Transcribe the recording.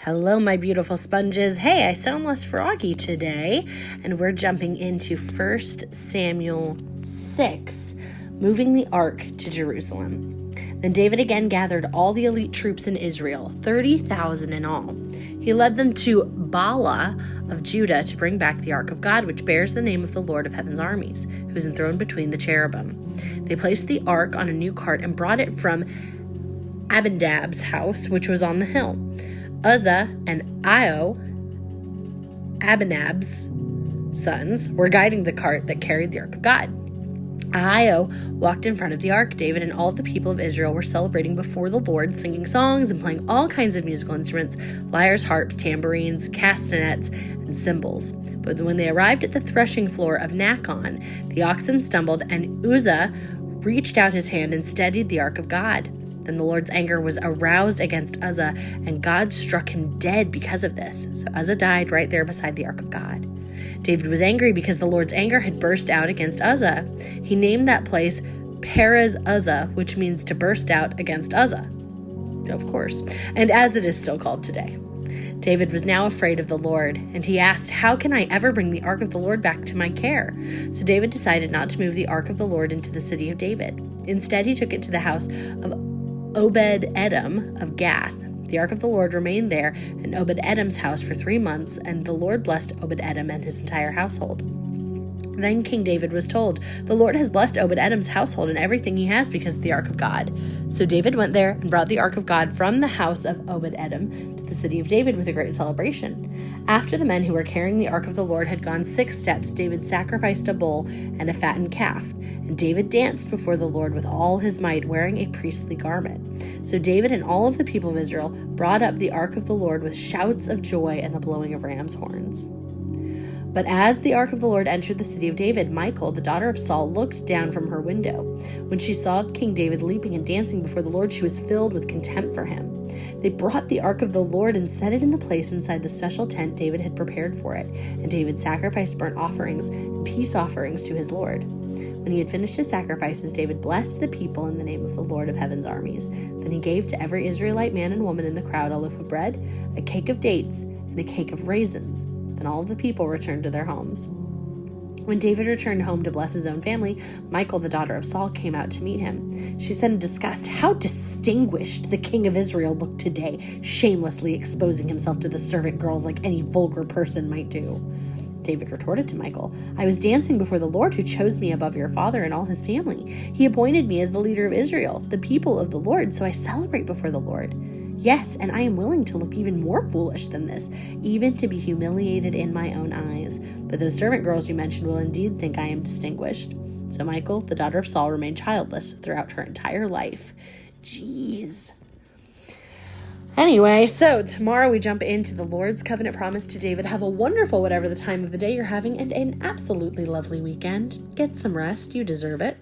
Hello, my beautiful sponges. Hey, I sound less froggy today, and we're jumping into 1 Samuel 6, moving the ark to Jerusalem. Then David again gathered all the elite troops in Israel, 30,000 in all. He led them to Bala of Judah to bring back the ark of God, which bears the name of the Lord of Heaven's armies, who is enthroned between the cherubim. They placed the ark on a new cart and brought it from Abinadab's house, which was on the hill. Uzzah and Ahio, Abinadab's sons, were guiding the cart that carried the ark of God. Ahio walked in front of the ark. David and all of the people of Israel were celebrating before the Lord, singing songs and playing all kinds of musical instruments, lyres, harps, tambourines, castanets, and cymbals. But when they arrived at the threshing floor of Nacon, the oxen stumbled, and Uzzah reached out his hand and steadied the ark of God. Then the Lord's anger was aroused against Uzzah, and God struck him dead because of this. So Uzzah died right there beside the ark of God. David was angry because the Lord's anger had burst out against Uzzah. He named that place Perez Uzzah, which means to burst out against Uzzah. Of course, and as it is still called today. David was now afraid of the Lord, and he asked, "How can I ever bring the ark of the Lord back to my care?" So David decided not to move the ark of the Lord into the city of David. Instead, he took it to the house of Obed-Edom of Gath. The ark of the Lord remained there in Obed-Edom's house for 3 months, and the Lord blessed Obed-Edom and his entire household. Then King David was told, "The Lord has blessed Obed-Edom's household and everything he has because of the ark of God." So David went there and brought the ark of God from the house of Obed-Edom to the city of David with a great celebration. After the men who were carrying the ark of the Lord had gone 6 steps, David sacrificed a bull and a fattened calf. And David danced before the Lord with all his might, wearing a priestly garment. So David and all of the people of Israel brought up the ark of the Lord with shouts of joy and the blowing of ram's horns. But as the ark of the Lord entered the city of David, Michal, the daughter of Saul, looked down from her window. When she saw King David leaping and dancing before the Lord, she was filled with contempt for him. They brought the ark of the Lord and set it in the place inside the special tent David had prepared for it. And David sacrificed burnt offerings and peace offerings to his Lord. When he had finished his sacrifices, David blessed the people in the name of the Lord of Heaven's armies. Then he gave to every Israelite man and woman in the crowd a loaf of bread, a cake of dates, and a cake of raisins. Then all of the people returned to their homes. When David returned home to bless his own family, Michal, the daughter of Saul, came out to meet him. She said in disgust, "How distinguished the king of Israel looked today, shamelessly exposing himself to the servant girls like any vulgar person might do." David retorted to Michal, "I was dancing before the Lord who chose me above your father and all his family. He appointed me as the leader of Israel, the people of the Lord, so I celebrate before the Lord. Yes, and I am willing to look even more foolish than this, even to be humiliated in my own eyes. But those servant girls you mentioned will indeed think I am distinguished." So Michal, the daughter of Saul, remained childless throughout her entire life. Jeez. Anyway, so tomorrow we jump into the Lord's covenant promise to David. Have a wonderful whatever the time of the day you're having, and an absolutely lovely weekend. Get some rest. You deserve it.